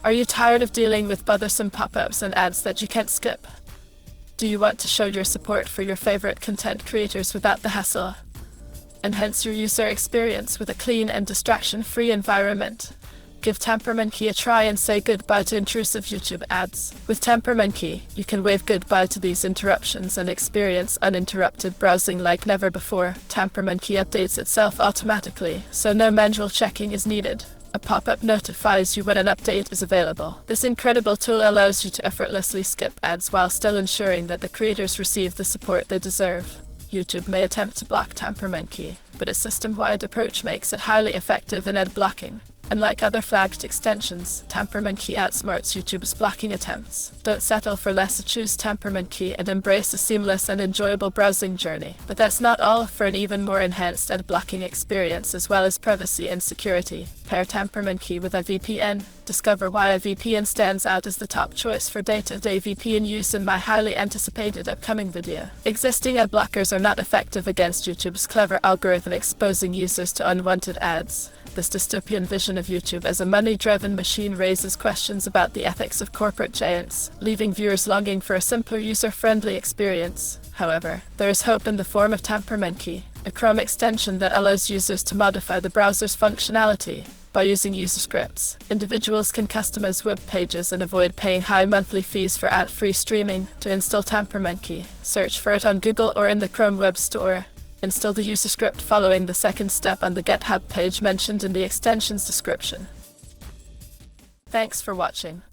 Are you tired of dealing with bothersome pop-ups and ads that you can't skip? Do you want to show your support for your favorite content creators without the hassle? Enhance your user experience with a clean and distraction-free environment. Give TemperMonkey a try and say goodbye to intrusive YouTube ads. With TemperMonkey, you can wave goodbye to these interruptions and experience uninterrupted browsing like never before. TemperMonkey updates itself automatically, so no manual checking is needed. A pop-up notifies you when an update is available. This incredible tool allows you to effortlessly skip ads while still ensuring that the creators receive the support they deserve. YouTube may attempt to block TemperMonkey, but a system-wide approach makes it highly effective in Adblocking. Unlike other flagged extensions, TemperMonkey outsmarts YouTube's blocking attempts. Don't settle for less, choose TemperMonkey and embrace a seamless and enjoyable browsing journey. But that's not all. For an even more enhanced Adblocking experience as well as privacy and security, pair TemperMonkey with iVPN. Discover why iVPN stands out as the top choice for day-to-day VPN use in my highly anticipated upcoming video. Existing adblockers are not effective against YouTube's clever algorithm exposing users to unwanted ads. This dystopian vision of YouTube as a money-driven machine raises questions about the ethics of corporate giants, leaving viewers longing for a simpler, user-friendly experience. However, there is hope in the form of TemperMonkey, a Chrome extension that allows users to modify the browser's functionality. By using userscripts, individuals can customize web pages and avoid paying high monthly fees for ad-free streaming. To install TemperMonkey, search for it on Google or in the Chrome Web Store. Install the userscript following the second step on the Github page mentioned in the extension's description. Thanks for watching.